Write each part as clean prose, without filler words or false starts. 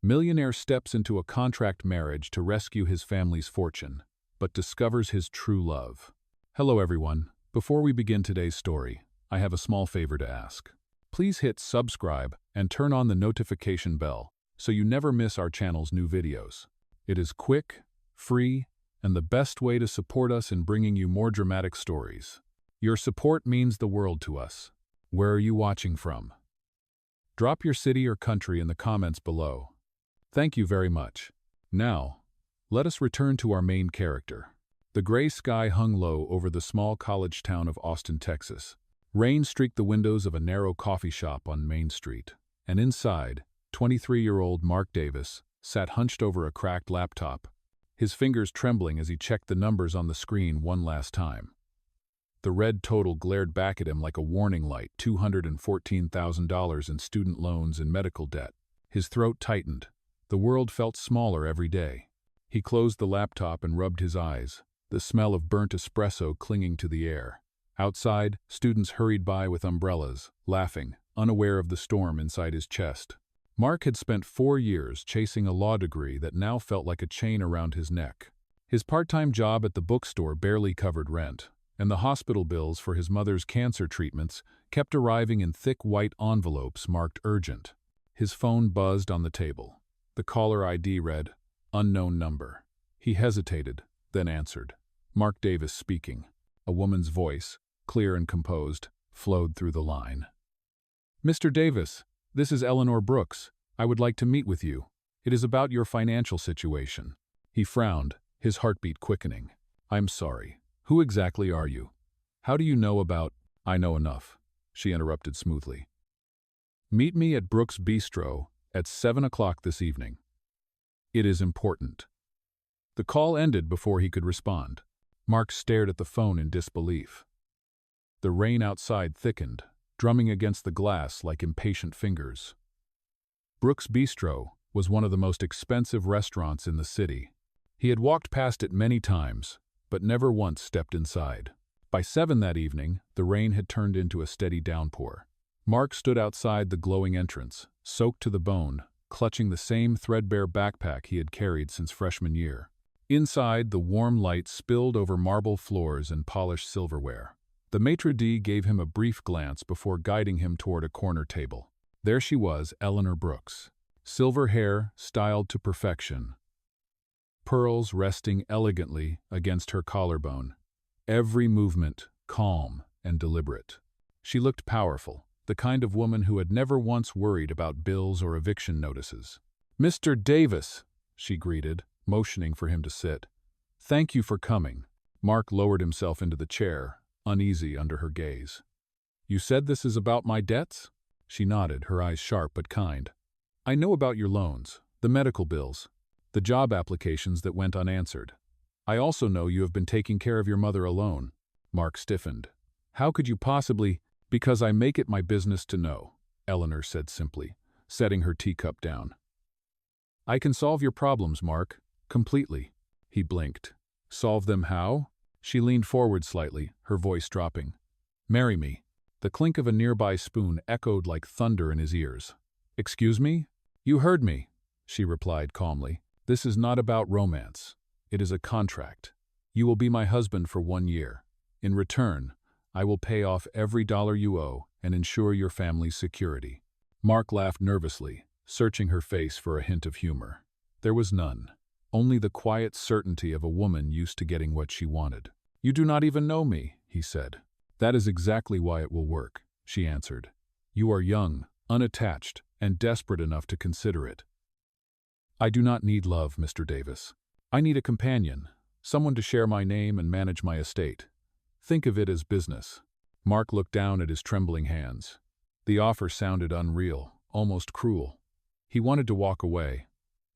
Millionaire steps into a contract marriage to rescue his family's fortune, but discovers his true love. Hello everyone. Before we begin today's story, I have a small favor to ask. Please hit subscribe and turn on the notification bell so you never miss our channel's new videos. It is quick, free, and the best way to support us in bringing you more dramatic stories. Your support means the world to us. Where are you watching from? Drop your city or country in the comments below. Thank you very much. Now, let us return to our main character. The gray sky hung low over the small college town of Austin, Texas. Rain streaked the windows of a narrow coffee shop on Main Street, and inside, 23-year-old Mark Davis sat hunched over a cracked laptop, his fingers trembling as he checked the numbers on the screen one last time. The red total glared back at him like a warning light: $214,000 in student loans and medical debt. His throat tightened. The world felt smaller every day. He closed the laptop and rubbed his eyes, the smell of burnt espresso clinging to the air. Outside, students hurried by with umbrellas, laughing, unaware of the storm inside his chest. Mark had spent 4 years chasing a law degree that now felt like a chain around his neck. His part-time job at the bookstore barely covered rent, and the hospital bills for his mother's cancer treatments kept arriving in thick white envelopes marked urgent. His phone buzzed on the table. The caller ID read, "Unknown number." He hesitated, then answered. Mark Davis speaking. A woman's voice, clear and composed, flowed through the line. "Mr. Davis, this is Eleanor Brooks. I would like to meet with you. It is about your financial situation." He frowned, his heartbeat quickening. "I'm sorry. Who exactly are you? How do you know about—" "I know enough," she interrupted smoothly. "Meet me at Brooks Bistro at 7 o'clock this evening. It is important." The call ended before he could respond. Mark stared at the phone in disbelief. The rain outside thickened, drumming against the glass like impatient fingers. Brooks Bistro was one of the most expensive restaurants in the city. He had walked past it many times, but never once stepped inside. By 7 that evening, the rain had turned into a steady downpour. Mark stood outside the glowing entrance, soaked to the bone, clutching the same threadbare backpack he had carried since freshman year. Inside, the warm light spilled over marble floors and polished silverware. The maitre d' gave him a brief glance before guiding him toward a corner table. There she was, Eleanor Brooks. Silver hair, styled to perfection. Pearls resting elegantly against her collarbone. Every movement calm and deliberate. She looked powerful, the kind of woman who had never once worried about bills or eviction notices. "Mr. Davis," she greeted, motioning for him to sit. "Thank you for coming." Mark lowered himself into the chair, uneasy under her gaze. "You said this is about my debts?" She nodded, her eyes sharp but kind. "I know about your loans, the medical bills, the job applications that went unanswered. I also know you have been taking care of your mother alone." Mark stiffened. "How could you possibly—" "Because I make it my business to know," Eleanor said simply, setting her teacup down. "I can solve your problems, Mark, completely." He blinked. "Solve them how?" She leaned forward slightly, her voice dropping. "Marry me." The clink of a nearby spoon echoed like thunder in his ears. "Excuse me?" "You heard me," she replied calmly. "This is not about romance. It is a contract. You will be my husband for 1 year. In return, I will pay off every dollar you owe and ensure your family's security." Mark laughed nervously, searching her face for a hint of humor. There was none. Only the quiet certainty of a woman used to getting what she wanted. "You do not even know me," he said. "That is exactly why it will work," she answered. "You are young, unattached, and desperate enough to consider it." "I do not need love, Mr. Davis. I need a companion, someone to share my name and manage my estate. Think of it as business." Mark looked down at his trembling hands. The offer sounded unreal, almost cruel. He wanted to walk away,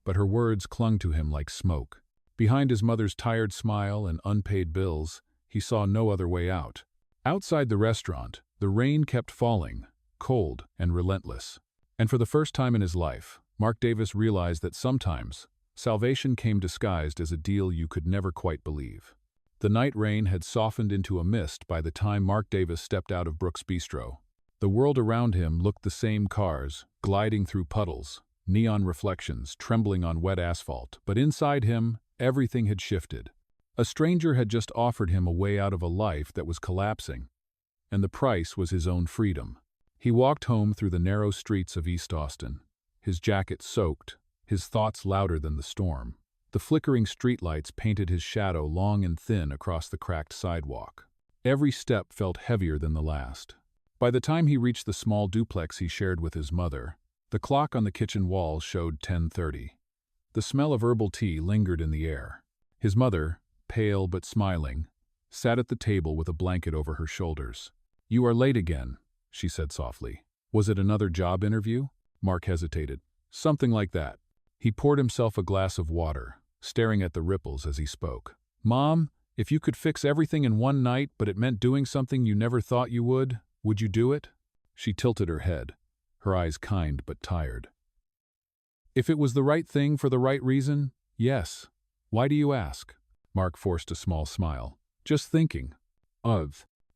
but her words clung to him like smoke. Behind his mother's tired smile and unpaid bills, he saw no other way out. Outside the restaurant, the rain kept falling, cold and relentless. And for the first time in his life, Mark Davis realized that sometimes salvation came disguised as a deal you could never quite believe. The night rain had softened into a mist by the time Mark Davis stepped out of Brooks Bistro. The world around him looked the same: cars, gliding through puddles, neon reflections trembling on wet asphalt, but inside him, everything had shifted. A stranger had just offered him a way out of a life that was collapsing, and the price was his own freedom. He walked home through the narrow streets of East Austin, his jacket soaked, his thoughts louder than the storm. The flickering streetlights painted his shadow long and thin across the cracked sidewalk. Every step felt heavier than the last. By the time he reached the small duplex he shared with his mother, the clock on the kitchen wall showed 10:30. The smell of herbal tea lingered in the air. His mother, pale but smiling, sat at the table with a blanket over her shoulders. "You are late again," she said softly. "Was it another job interview?" Mark hesitated. "Something like that." He poured himself a glass of water, staring at the ripples as he spoke. "Mom, if you could fix everything in one night but it meant doing something you never thought you would you do it?" She tilted her head, her eyes kind but tired. "If it was the right thing for the right reason, yes. Why do you ask?" Mark forced a small smile. "Just thinking."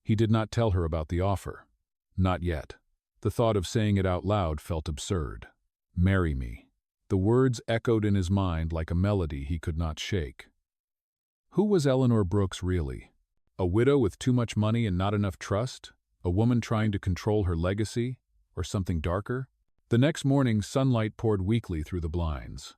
He did not tell her about the offer. Not yet. The thought of saying it out loud felt absurd. "Marry me." The words echoed in his mind like a melody he could not shake. Who was Eleanor Brooks really? A widow with too much money and not enough trust? A woman trying to control her legacy? Or something darker? The next morning, sunlight poured weakly through the blinds.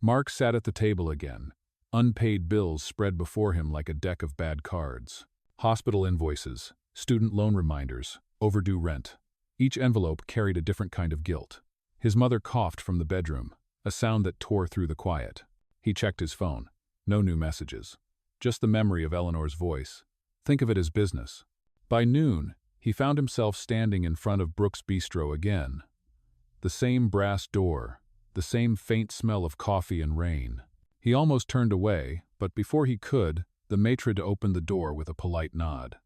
Mark sat at the table again. Unpaid bills spread before him like a deck of bad cards. Hospital invoices, student loan reminders, overdue rent. Each envelope carried a different kind of guilt. His mother coughed from the bedroom, a sound that tore through the quiet. He checked his phone. No new messages. Just the memory of Eleanor's voice. Think of it as business. By noon, he found himself standing in front of Brooks' Bistro again. The same brass door, the same faint smell of coffee and rain. He almost turned away, but before he could, the maitre opened the door with a polite nod.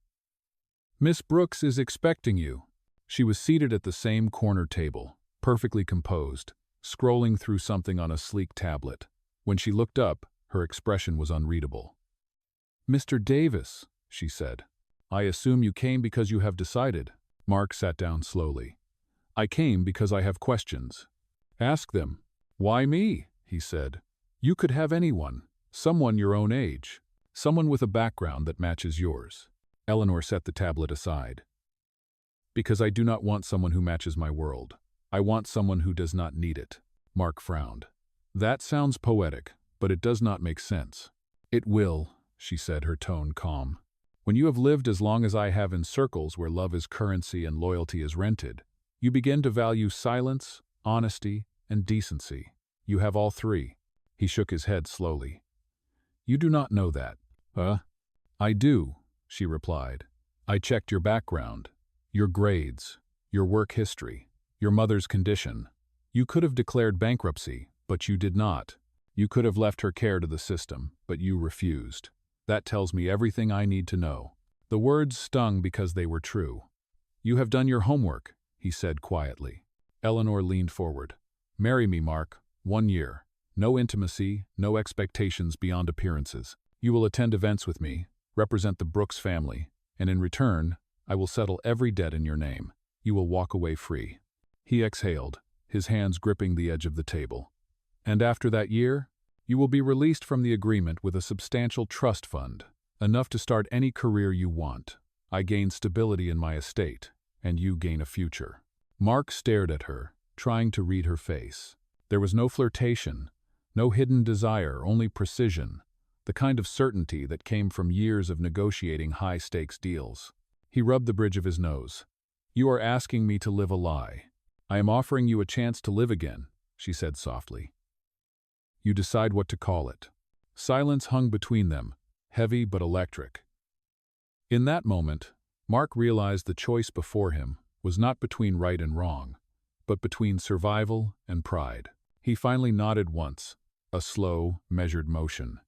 "Miss Brooks is expecting you." She was seated at the same corner table, perfectly composed, scrolling through something on a sleek tablet. When she looked up, her expression was unreadable. "Mr. Davis," she said. "I assume you came because you have decided." Mark sat down slowly. "I came because I have questions." "Ask them." "Why me?" he said. "You could have anyone, someone your own age, someone with a background that matches yours." Eleanor set the tablet aside. "Because I do not want someone who matches my world. I want someone who does not need it." Mark frowned. "That sounds poetic, but it does not make sense." "It will," she said, her tone calm. "When you have lived as long as I have in circles where love is currency and loyalty is rented, you begin to value silence, honesty, and decency. You have all three." He shook his head slowly. "You do not know that." "I do," she replied. "I checked your background, your grades, your work history, your mother's condition. You could have declared bankruptcy, but you did not. You could have left her care to the system, but you refused. That tells me everything I need to know." The words stung because they were true. "You have done your homework," he said quietly. Eleanor leaned forward. "Marry me, Mark. 1 year. No intimacy, no expectations beyond appearances. You will attend events with me, represent the Brooks family, and in return, I will settle every debt in your name. You will walk away free." He exhaled, his hands gripping the edge of the table. "And after that year, you will be released from the agreement with a substantial trust fund, enough to start any career you want. I gain stability in my estate, and you gain a future." Mark stared at her, trying to read her face. There was no flirtation, no hidden desire, only precision, the kind of certainty that came from years of negotiating high-stakes deals. He rubbed the bridge of his nose. "You are asking me to live a lie. I am offering you a chance to live again," she said softly. "You decide what to call it." Silence hung between them, heavy but electric. In that moment, Mark realized the choice before him was not between right and wrong, but between survival and pride. He finally nodded once, a slow, measured motion.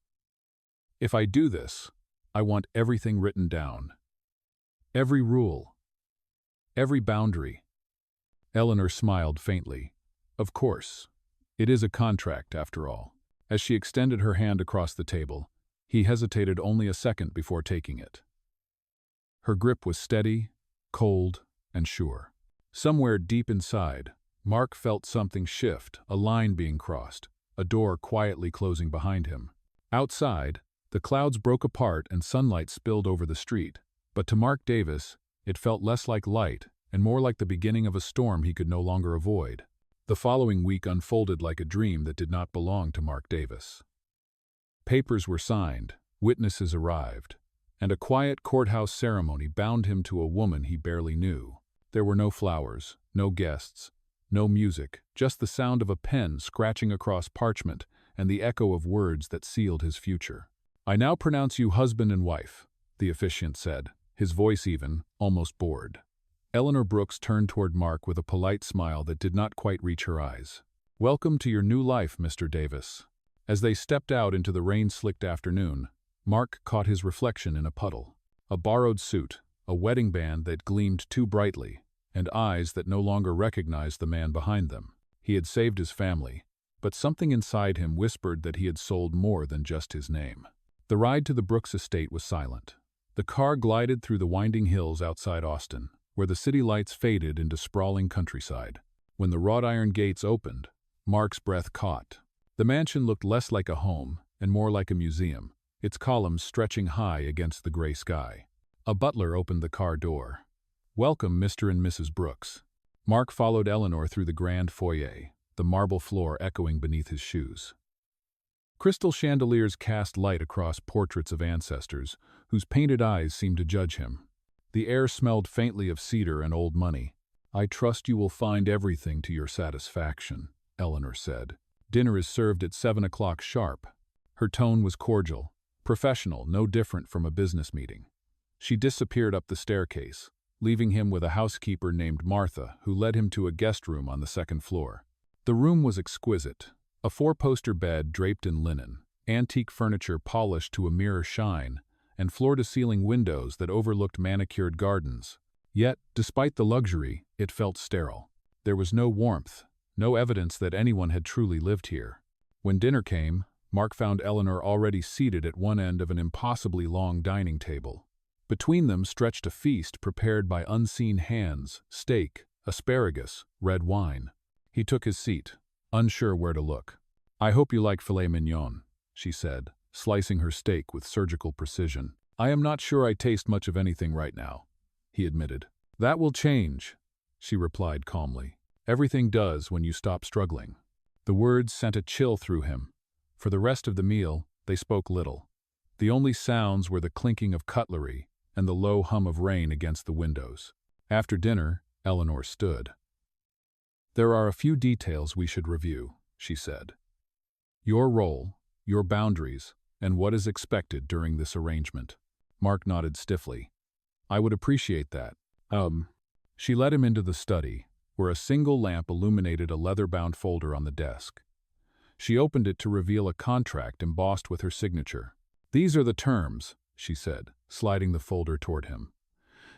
"If I do this, I want everything written down. Every rule. Every boundary." Eleanor smiled faintly. "Of course. It is a contract, after all." As she extended her hand across the table, he hesitated only a second before taking it. Her grip was steady, cold, and sure. Somewhere deep inside, Mark felt something shift, a line being crossed, a door quietly closing behind him. Outside, the clouds broke apart and sunlight spilled over the street, but to Mark Davis, it felt less like light and more like the beginning of a storm he could no longer avoid. The following week unfolded like a dream that did not belong to Mark Davis. Papers were signed, witnesses arrived, and a quiet courthouse ceremony bound him to a woman he barely knew. There were no flowers, no guests, no music, just the sound of a pen scratching across parchment and the echo of words that sealed his future. "I now pronounce you husband and wife," the officiant said, his voice even, almost bored. Eleanor Brooks turned toward Mark with a polite smile that did not quite reach her eyes. "Welcome to your new life, Mr. Davis." As they stepped out into the rain-slicked afternoon, Mark caught his reflection in a puddle. A borrowed suit, a wedding band that gleamed too brightly, and eyes that no longer recognized the man behind them. He had saved his family, but something inside him whispered that he had sold more than just his name. The ride to the Brooks estate was silent. The car glided through the winding hills outside Austin, where the city lights faded into sprawling countryside. When the wrought iron gates opened, Mark's breath caught. The mansion looked less like a home and more like a museum, its columns stretching high against the gray sky. A butler opened the car door. "Welcome, Mr. and Mrs. Brooks." Mark followed Eleanor through the grand foyer, the marble floor echoing beneath his shoes. Crystal chandeliers cast light across portraits of ancestors, whose painted eyes seemed to judge him. The air smelled faintly of cedar and old money. "I trust you will find everything to your satisfaction," Eleanor said. "Dinner is served at 7 o'clock sharp." Her tone was cordial, professional, no different from a business meeting. She disappeared up the staircase, leaving him with a housekeeper named Martha, who led him to a guest room on the second floor. The room was exquisite, a four-poster bed draped in linen, antique furniture polished to a mirror shine, and floor-to-ceiling windows that overlooked manicured gardens. Yet, despite the luxury, it felt sterile. There was no warmth, no evidence that anyone had truly lived here. When dinner came, Mark found Eleanor already seated at one end of an impossibly long dining table. Between them stretched a feast prepared by unseen hands: steak, asparagus, red wine. He took his seat, unsure where to look. "I hope you like filet mignon," she said, slicing her steak with surgical precision. "I am not sure I taste much of anything right now," he admitted. "That will change," she replied calmly. "Everything does when you stop struggling." The words sent a chill through him. For the rest of the meal, they spoke little. The only sounds were the clinking of cutlery and the low hum of rain against the windows. After dinner, Eleanor stood. "There are a few details we should review," she said. "Your role, your boundaries, and what is expected during this arrangement." Mark nodded stiffly. "I would appreciate that." She led him into the study, where a single lamp illuminated a leather-bound folder on the desk. She opened it to reveal a contract embossed with her signature. "These are the terms," she said, sliding the folder toward him.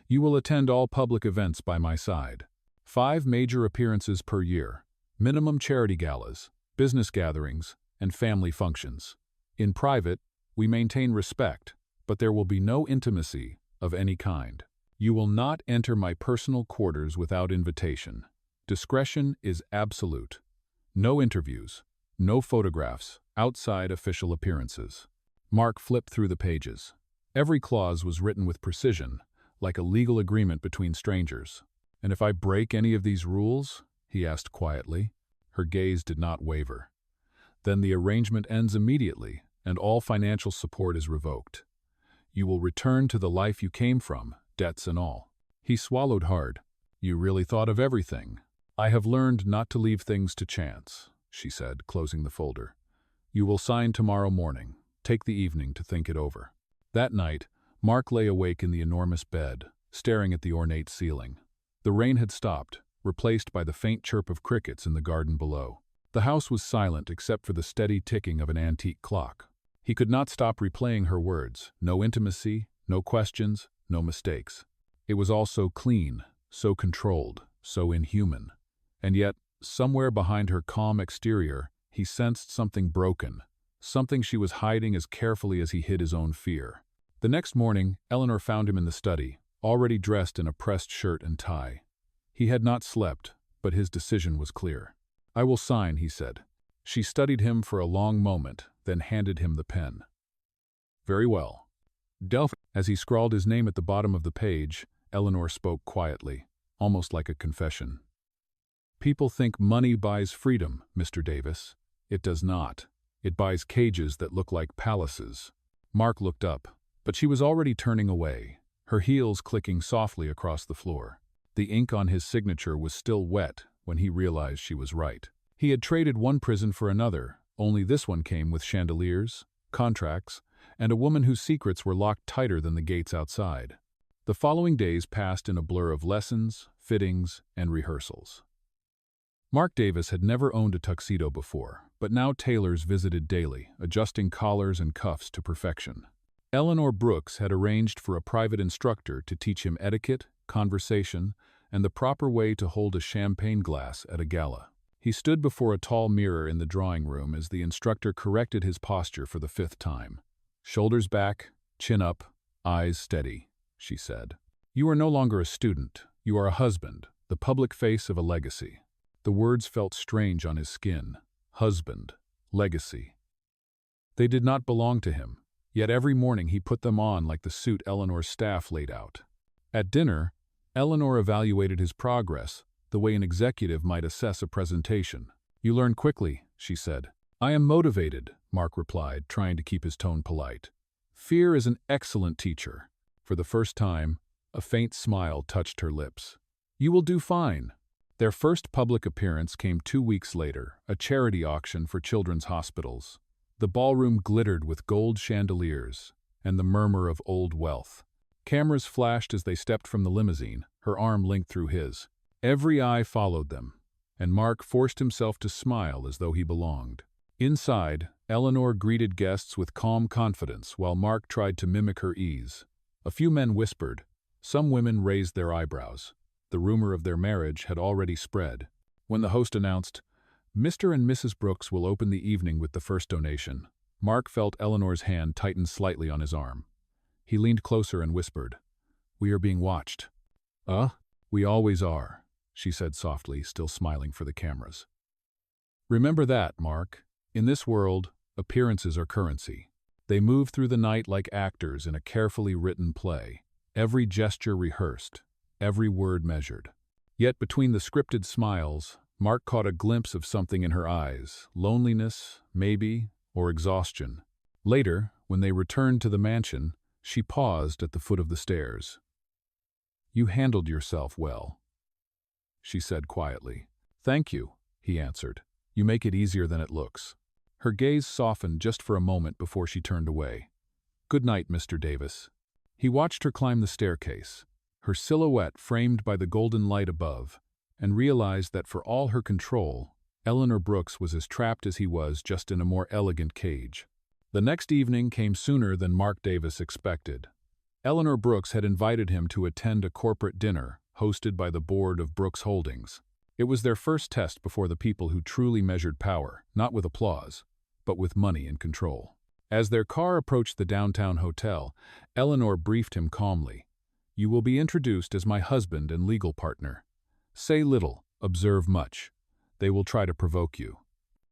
"You will attend all public events by my side. 5 major appearances per year, minimum charity galas, business gatherings, and family functions. In private, we maintain respect, but there will be no intimacy of any kind. You will not enter my personal quarters without invitation. Discretion is absolute. No interviews, no photographs outside official appearances." Mark flipped through the pages. Every clause was written with precision, like a legal agreement between strangers. "And if I break any of these rules?" he asked quietly. Her gaze did not waver. "Then the arrangement ends immediately, and all financial support is revoked. You will return to the life you came from, debts and all." He swallowed hard. "You really thought of everything." "I have learned not to leave things to chance," she said, closing the folder. "You will sign tomorrow morning. Take the evening to think it over." That night, Mark lay awake in the enormous bed, staring at the ornate ceiling. The rain had stopped, replaced by the faint chirp of crickets in the garden below. The house was silent except for the steady ticking of an antique clock. He could not stop replaying her words. No intimacy, no questions, no mistakes. It was all so clean, so controlled, so inhuman. And yet, somewhere behind her calm exterior, he sensed something broken, something she was hiding as carefully as he hid his own fear. The next morning, Eleanor found him in the study, already dressed in a pressed shirt and tie. He had not slept, but his decision was clear. "I will sign," he said. She studied him for a long moment, then handed him the pen. "Very well." As he scrawled his name at the bottom of the page, Eleanor spoke quietly, almost like a confession. "People think money buys freedom, Mr. Davis. It does not. It buys cages that look like palaces." Mark looked up, but she was already turning away, her heels clicking softly across the floor. The ink on his signature was still wet when he realized she was right. He had traded one prison for another, only this one came with chandeliers, contracts, and a woman whose secrets were locked tighter than the gates outside. The following days passed in a blur of lessons, fittings, and rehearsals. Mark Davis had never owned a tuxedo before, but now tailors visited daily, adjusting collars and cuffs to perfection. Eleanor Brooks had arranged for a private instructor to teach him etiquette, conversation, and the proper way to hold a champagne glass at a gala. He stood before a tall mirror in the drawing room as the instructor corrected his posture for the 5th time. "Shoulders back, chin up, eyes steady," she said. "You are no longer a student, you are a husband, the public face of a legacy." The words felt strange on his skin. Husband, legacy. They did not belong to him, yet every morning he put them on like the suit Eleanor's staff laid out. At dinner, Eleanor evaluated his progress, the way an executive might assess a presentation. "You learn quickly," she said. "I am motivated," Mark replied, trying to keep his tone polite. "Fear is an excellent teacher." For the first time, a faint smile touched her lips. "You will do fine." Their first public appearance came 2 weeks later, a charity auction for children's hospitals. The ballroom glittered with gold chandeliers and the murmur of old wealth. Cameras flashed as they stepped from the limousine, her arm linked through his. Every eye followed them, and Mark forced himself to smile as though he belonged. Inside, Eleanor greeted guests with calm confidence while Mark tried to mimic her ease. A few men whispered. Some women raised their eyebrows. The rumor of their marriage had already spread. When the host announced, "Mr. and Mrs. Brooks will open the evening with the first donation," Mark felt Eleanor's hand tighten slightly on his arm. He leaned closer and whispered, "We are being watched." We always are," she said softly, still smiling for the cameras. "Remember that, Mark. In this world, appearances are currency. They move through the night like actors in a carefully written play, every gesture rehearsed, every word measured." Yet between the scripted smiles, Mark caught a glimpse of something in her eyes, loneliness, maybe, or exhaustion. Later, when they returned to the mansion, she paused at the foot of the stairs. "You handled yourself well," she said quietly. "Thank you," he answered. "You make it easier than it looks." Her gaze softened just for a moment before she turned away. "Good night, Mr. Davis." He watched her climb the staircase, her silhouette framed by the golden light above, and realized that for all her control, Eleanor Brooks was as trapped as he was, just in a more elegant cage. The next evening came sooner than Mark Davis expected. Eleanor Brooks had invited him to attend a corporate dinner hosted by the board of Brooks Holdings. It was their first test before the people who truly measured power, not with applause, but with money and control. As their car approached the downtown hotel, Eleanor briefed him calmly. "You will be introduced as my husband and legal partner. Say little, observe much. They will try to provoke you."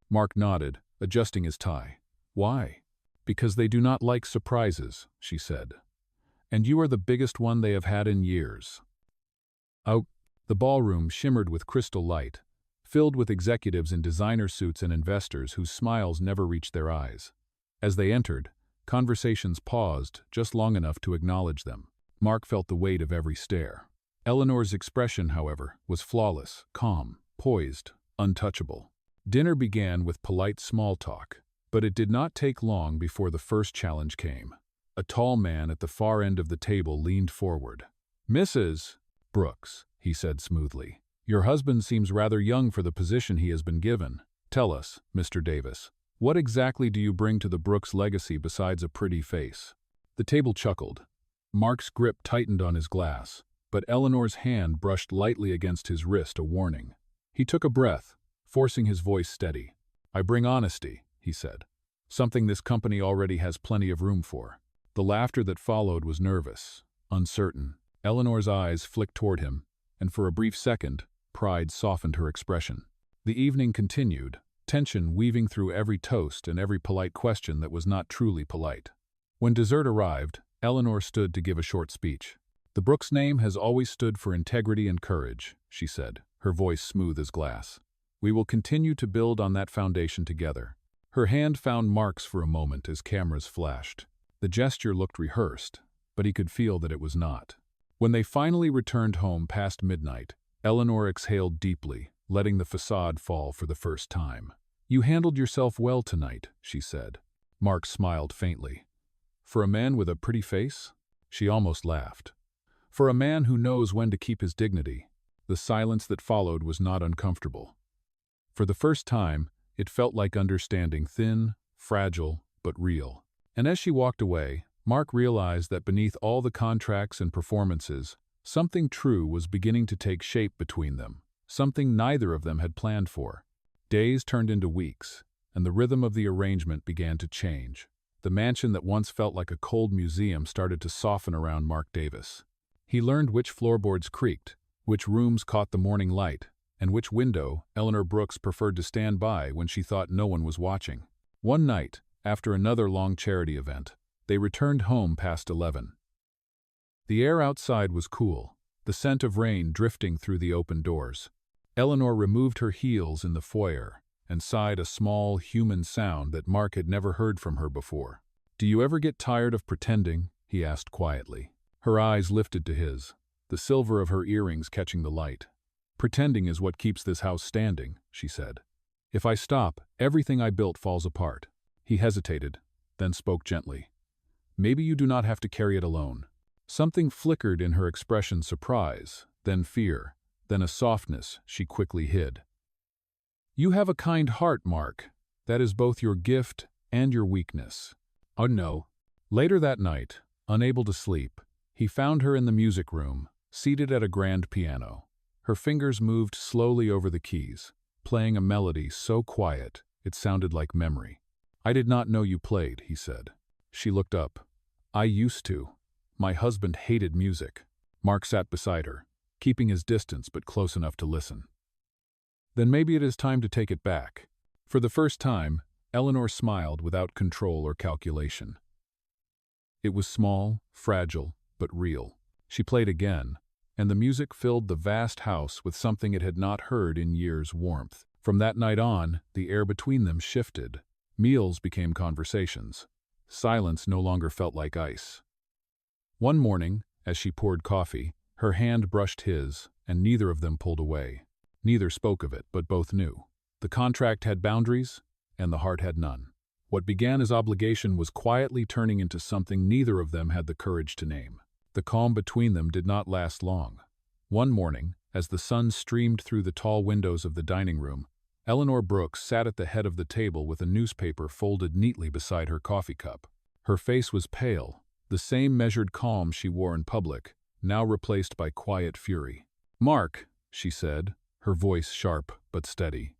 Mark nodded, adjusting his tie. "Why?" "Because they do not like surprises," she said. "And you are the biggest one they have had in years." The ballroom shimmered with crystal light, filled with executives in designer suits and investors whose smiles never reached their eyes. As they entered, conversations paused just long enough to acknowledge them. Mark felt the weight of every stare. Eleanor's expression, however, was flawless, calm, poised, untouchable. Dinner began with polite small talk, but it did not take long before the first challenge came. A tall man at the far end of the table leaned forward. "Mrs. Brooks," he said smoothly, "your husband seems rather young for the position he has been given. Tell us, Mr. Davis, what exactly do you bring to the Brooks legacy besides a pretty face?" The table chuckled. Mark's grip tightened on his glass, but Eleanor's hand brushed lightly against his wrist, a warning. He took a breath, forcing his voice steady. "I bring honesty," he said, "something this company already has plenty of room for." The laughter that followed was nervous, uncertain. Eleanor's eyes flicked toward him, and for a brief second, pride softened her expression. The evening continued, tension weaving through every toast and every polite question that was not truly polite. When dessert arrived, Eleanor stood to give a short speech. "The Brooks name has always stood for integrity and courage," she said, her voice smooth as glass. "We will continue to build on that foundation together." Her hand found Mark's for a moment as cameras flashed. The gesture looked rehearsed, but he could feel that it was not. When they finally returned home past midnight, Eleanor exhaled deeply, letting the facade fall for the first time. "You handled yourself well tonight," she said. Mark smiled faintly. "For a man with a pretty face?" She almost laughed. "For a man who knows when to keep his dignity." The silence that followed was not uncomfortable. For the first time, it felt like understanding, thin, fragile, but real. And as she walked away, Mark realized that beneath all the contracts and performances, something true was beginning to take shape between them, something neither of them had planned for. Days turned into weeks, and the rhythm of the arrangement began to change. The mansion that once felt like a cold museum started to soften around Mark Davis. He learned which floorboards creaked, which rooms caught the morning light, and which window Eleanor Brooks preferred to stand by when she thought no one was watching. One night, after another long charity event, they returned home past 11. The air outside was cool, the scent of rain drifting through the open doors. Eleanor removed her heels in the foyer and sighed a small, human sound that Mark had never heard from her before. "Do you ever get tired of pretending?" he asked quietly. Her eyes lifted to his, the silver of her earrings catching the light. "Pretending is what keeps this house standing," she said. "If I stop, everything I built falls apart." He hesitated, then spoke gently. "Maybe you do not have to carry it alone." Something flickered in her expression: surprise, then fear, then a softness she quickly hid. "You have a kind heart, Mark. That is both your gift and your weakness." "Oh no." Later that night, unable to sleep, he found her in the music room, seated at a grand piano. Her fingers moved slowly over the keys, playing a melody so quiet it sounded like memory. "I did not know you played," he said. She looked up. "I used to. My husband hated music." Mark sat beside her, keeping his distance but close enough to listen. "Then maybe it is time to take it back." For the first time, Eleanor smiled without control or calculation. It was small, fragile, but real. She played again, and the music filled the vast house with something it had not heard in years' warmth. From that night on, the air between them shifted. Meals became conversations. Silence no longer felt like ice. One morning, as she poured coffee, her hand brushed his, and neither of them pulled away. Neither spoke of it, but both knew. The contract had boundaries, and the heart had none. What began as obligation was quietly turning into something neither of them had the courage to name. The calm between them did not last long. One morning, as the sun streamed through the tall windows of the dining room, Eleanor Brooks sat at the head of the table with a newspaper folded neatly beside her coffee cup. Her face was pale, the same measured calm she wore in public, now replaced by quiet fury. "Mark," she said, her voice sharp but steady.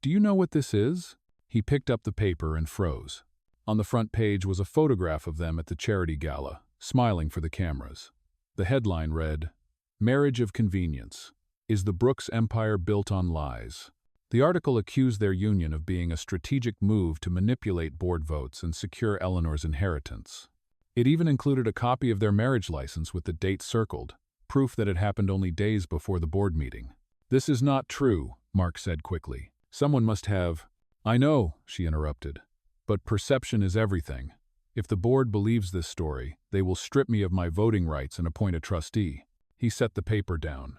"Do you know what this is?" He picked up the paper and froze. On the front page was a photograph of them at the charity gala, smiling for the cameras. The headline read, "Marriage of Convenience. Is the Brooks Empire built on lies?" The article accused their union of being a strategic move to manipulate board votes and secure Eleanor's inheritance. It even included a copy of their marriage license with the date circled, proof that it happened only days before the board meeting. "This is not true," Mark said quickly. "Someone must have—" "I know," she interrupted, "but perception is everything. If the board believes this story, they will strip me of my voting rights and appoint a trustee." He set the paper down.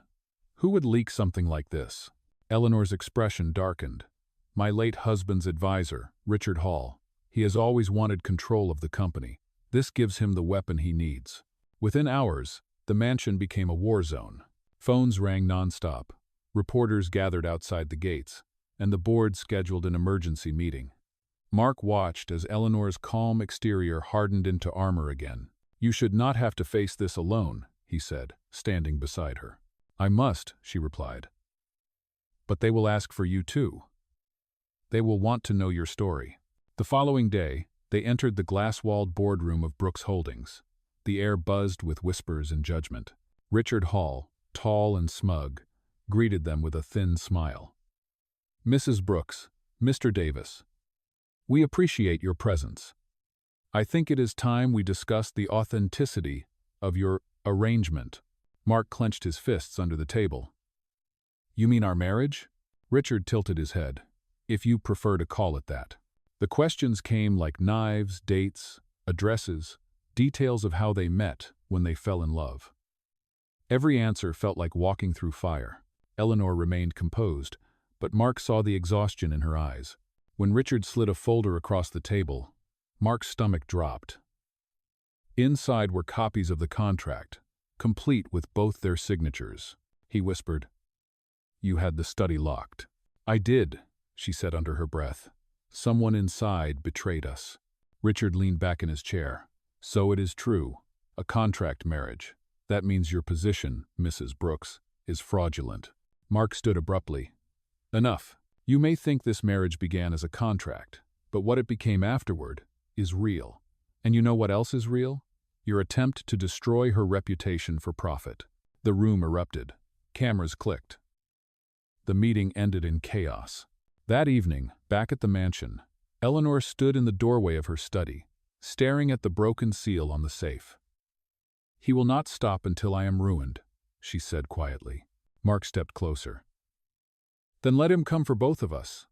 "Who would leak something like this?" Eleanor's expression darkened. "My late husband's advisor, Richard Hall. He has always wanted control of the company. This gives him the weapon he needs." Within hours, the mansion became a war zone. Phones rang nonstop. Reporters gathered outside the gates, and the board scheduled an emergency meeting. Mark watched as Eleanor's calm exterior hardened into armor again. "You should not have to face this alone," he said, standing beside her. "I must," she replied. "But they will ask for you too. They will want to know your story." The following day, they entered the glass-walled boardroom of Brooks Holdings. The air buzzed with whispers and judgment. Richard Hall, tall and smug, greeted them with a thin smile. "Mrs. Brooks, Mr. Davis, we appreciate your presence. I think it is time we discuss the authenticity of your arrangement." Mark clenched his fists under the table. "You mean our marriage?" Richard tilted his head. "If you prefer to call it that." The questions came like knives, dates, addresses, details of how they met when they fell in love. Every answer felt like walking through fire. Eleanor remained composed, but Mark saw the exhaustion in her eyes. When Richard slid a folder across the table, Mark's stomach dropped. Inside were copies of the contract, complete with both their signatures. He whispered, "You had the study locked." "I did," she said under her breath. "Someone inside betrayed us." Richard leaned back in his chair. "So it is true. A contract marriage. That means your position, Mrs. Brooks, is fraudulent." Mark stood abruptly. "Enough. You may think this marriage began as a contract, but what it became afterward is real. And you know what else is real? Your attempt to destroy her reputation for profit." The room erupted. Cameras clicked. The meeting ended in chaos. That evening, back at the mansion, Eleanor stood in the doorway of her study, staring at the broken seal on the safe. "He will not stop until I am ruined," she said quietly. Mark stepped closer. "Then let him come for both of us.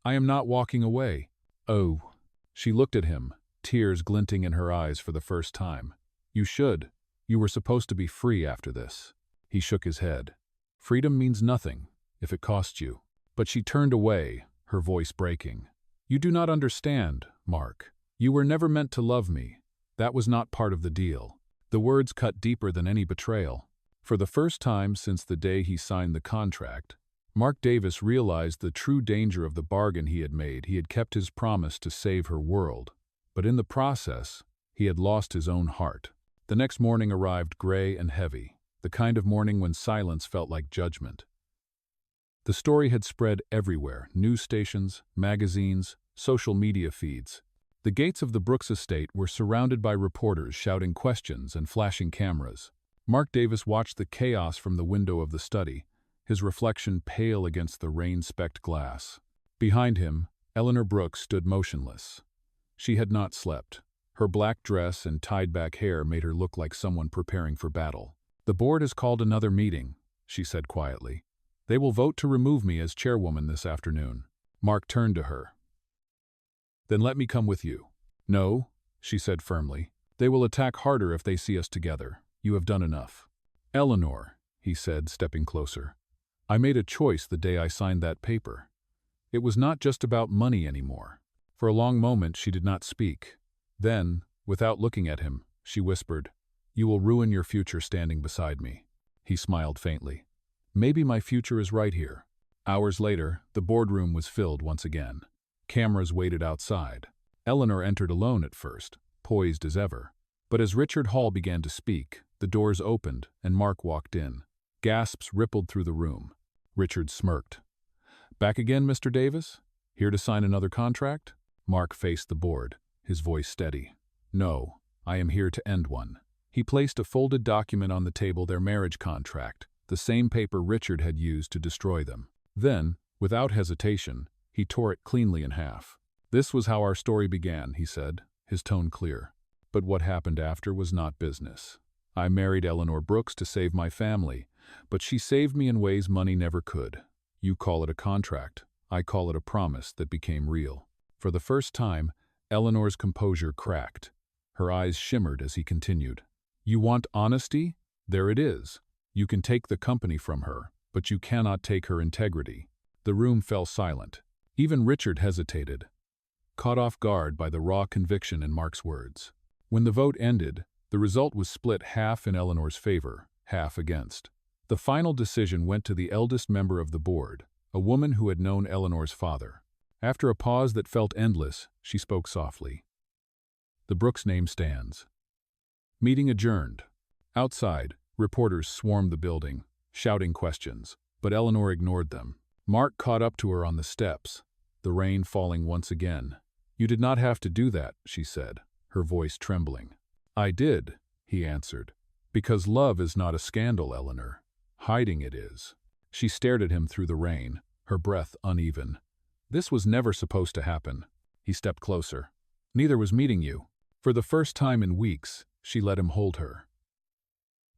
I am not walking away." "Oh." She looked at him, tears glinting in her eyes for the first time. "You should. You were supposed to be free after this." He shook his head. "Freedom means nothing, if it costs you." But she turned away, her voice breaking. "You do not understand, Mark. You were never meant to love me. That was not part of the deal." The words cut deeper than any betrayal. For the first time since the day he signed the contract, Mark Davis realized the true danger of the bargain he had made. He had kept his promise to save her world, but in the process, he had lost his own heart. The next morning arrived gray and heavy, the kind of morning when silence felt like judgment. The story had spread everywhere: news stations, magazines, social media feeds. The gates of the Brooks estate were surrounded by reporters shouting questions and flashing cameras. Mark Davis watched the chaos from the window of the study, his reflection pale against the rain-specked glass. Behind him, Eleanor Brooks stood motionless. She had not slept. Her black dress and tied-back hair made her look like someone preparing for battle. "The board has called another meeting," she said quietly. "They will vote to remove me as chairwoman this afternoon." Mark turned to her. "Then let me come with you." "No," she said firmly. "They will attack harder if they see us together. You have done enough." "Eleanor," he said, stepping closer, "I made a choice the day I signed that paper. It was not just about money anymore." For a long moment she did not speak. Then, without looking at him, she whispered, "You will ruin your future standing beside me." He smiled faintly. "Maybe my future is right here." Hours later, the boardroom was filled once again. Cameras waited outside. Eleanor entered alone at first, poised as ever. But as Richard Hall began to speak, the doors opened and Mark walked in. Gasps rippled through the room. Richard smirked. "Back again, Mr. Davis? Here to sign another contract?" Mark faced the board, his voice steady. "No, I am here to end one." He placed a folded document on the table, their marriage contract, the same paper Richard had used to destroy them. Then, without hesitation, he tore it cleanly in half. "This was how our story began," he said, his tone clear. "But what happened after was not business. I married Eleanor Brooks to save my family, but she saved me in ways money never could. You call it a contract. I call it a promise that became real." For the first time, Eleanor's composure cracked. Her eyes shimmered as he continued. "You want honesty? There it is. You can take the company from her, but you cannot take her integrity." The room fell silent. Even Richard hesitated, caught off guard by the raw conviction in Mark's words. When the vote ended, the result was split half in Eleanor's favor, half against. The final decision went to the eldest member of the board, a woman who had known Eleanor's father. After a pause that felt endless, she spoke softly. "The Brooks name stands." Meeting adjourned. Outside, reporters swarmed the building, shouting questions, but Eleanor ignored them. Mark caught up to her on the steps, the rain falling once again. "You did not have to do that," she said, her voice trembling. "I did," he answered. "Because love is not a scandal, Eleanor. Hiding it is." She stared at him through the rain, her breath uneven. This was never supposed to happen. He stepped closer. Neither was meeting you. For the first time in weeks, she let him hold her.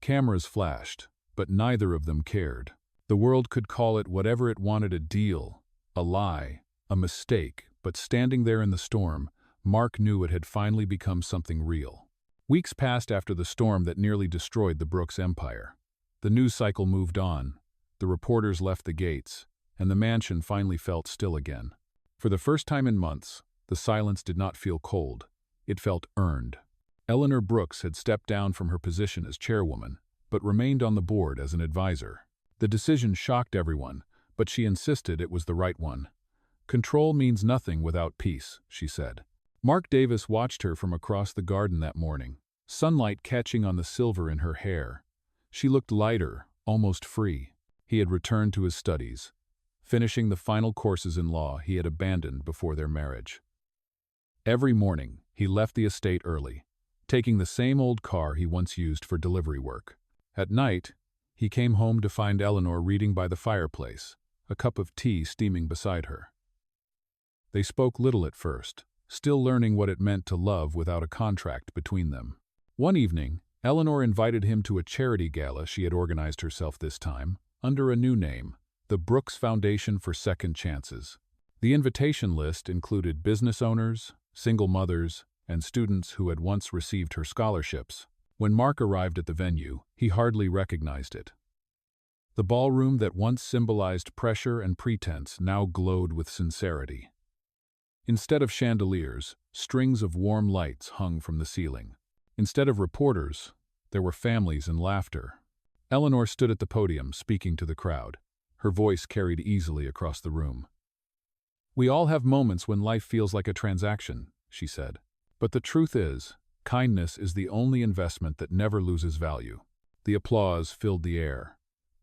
Cameras flashed, but neither of them cared. The world could call it whatever it wanted, a deal, a lie, a mistake, but standing there in the storm, Mark knew it had finally become something real. Weeks passed after the storm that nearly destroyed the Brooks empire. The news cycle moved on, the reporters left the gates, and the mansion finally felt still again. For the first time in months, the silence did not feel cold. It felt earned. Eleanor Brooks had stepped down from her position as chairwoman, but remained on the board as an advisor. The decision shocked everyone, but she insisted it was the right one. "Control means nothing without peace," she said. Mark Davis watched her from across the garden that morning, sunlight catching on the silver in her hair. She looked lighter, almost free. He had returned to his studies, finishing the final courses in law he had abandoned before their marriage. Every morning, he left the estate early, taking the same old car he once used for delivery work. At night, he came home to find Eleanor reading by the fireplace, a cup of tea steaming beside her. They spoke little at first, still learning what it meant to love without a contract between them. One evening, Eleanor invited him to a charity gala she had organized herself this time, under a new name, the Brooks Foundation for Second Chances. The invitation list included business owners, single mothers, and students who had once received her scholarships. When Mark arrived at the venue, he hardly recognized it. The ballroom that once symbolized pressure and pretense now glowed with sincerity. Instead of chandeliers, strings of warm lights hung from the ceiling. Instead of reporters, there were families and laughter. Eleanor stood at the podium, speaking to the crowd. Her voice carried easily across the room. "We all have moments when life feels like a transaction," she said. "But the truth is, kindness is the only investment that never loses value." The applause filled the air.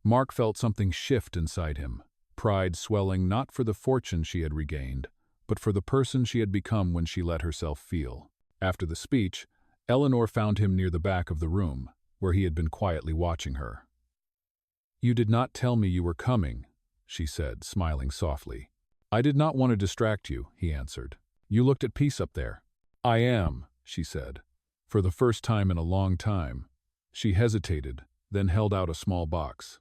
Mark felt something shift inside him, pride swelling not for the fortune she had regained, but for the person she had become when she let herself feel. After the speech, Eleanor found him near the back of the room, where he had been quietly watching her. "You did not tell me you were coming," she said, smiling softly. "I did not want to distract you," he answered. "You looked at peace up there." "I am," she said. For the first time in a long time. She hesitated, then held out a small box.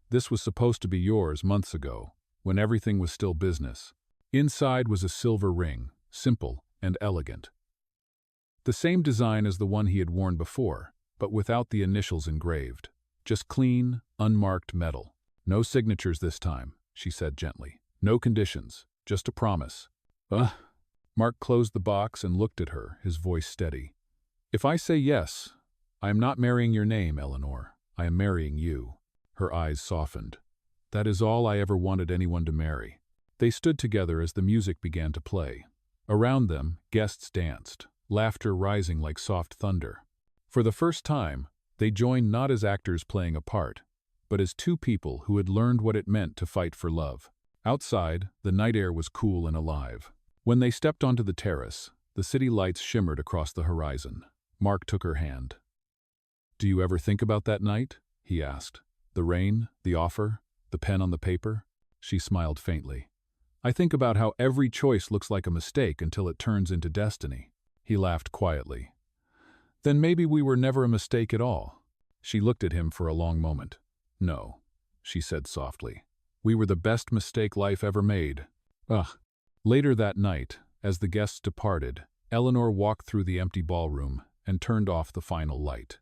"This was supposed to be yours months ago, when everything was still business." Inside was a silver ring, simple and elegant. The same design as the one he had worn before, but without the initials engraved. Just clean, unmarked metal. "No signatures this time," she said gently. "No conditions, just a promise." Mark closed the box and looked at her, his voice steady. "If I say yes, I am not marrying your name, Eleanor. I am marrying you." Her eyes softened. "That is all I ever wanted anyone to marry." They stood together as the music began to play. Around them, guests danced, laughter rising like soft thunder. For the first time, they joined not as actors playing a part, but as two people who had learned what it meant to fight for love. Outside, the night air was cool and alive. When they stepped onto the terrace, the city lights shimmered across the horizon. Mark took her hand. "Do you ever think about that night?" he asked. "The rain, the offer, the pen on the paper?" She smiled faintly. "I think about how every choice looks like a mistake until it turns into destiny." He laughed quietly. "Then maybe we were never a mistake at all." She looked at him for a long moment. "No," she said softly. "We were the best mistake life ever made." Ugh. Later that night, as the guests departed, Eleanor walked through the empty ballroom and turned off the final light.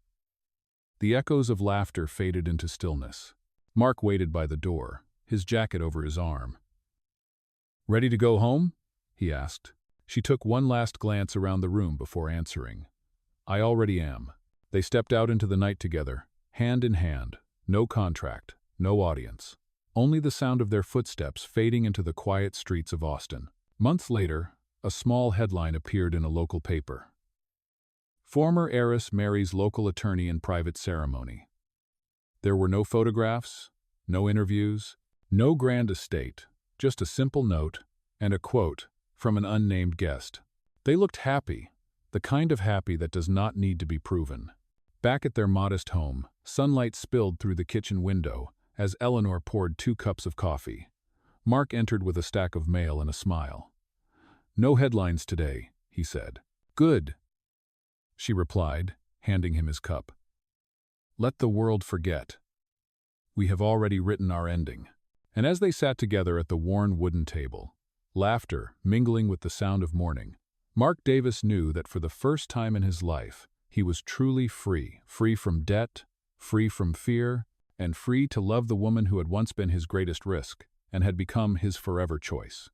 The echoes of laughter faded into stillness. Mark waited by the door, his jacket over his arm. "Ready to go home?" he asked. She took one last glance around the room before answering. "I already am." They stepped out into the night together, hand in hand, no contract, no audience. Only the sound of their footsteps fading into the quiet streets of Austin. Months later, a small headline appeared in a local paper. "Former heiress marries local attorney in private ceremony." There were no photographs, no interviews, no grand estate, just a simple note and a quote from an unnamed guest. They looked happy, the kind of happy that does not need to be proven. Back at their modest home, sunlight spilled through the kitchen window, As Eleanor poured 2 cups of coffee, Mark entered with a stack of mail and a smile. "No headlines today," he said. "Good," she replied, handing him his cup. "Let the world forget. We have already written our ending." And as they sat together at the worn wooden table, laughter mingling with the sound of mourning, Mark Davis knew that for the first time in his life, he was truly free, free from debt, free from fear, and free to love the woman who had once been his greatest risk and had become his forever choice.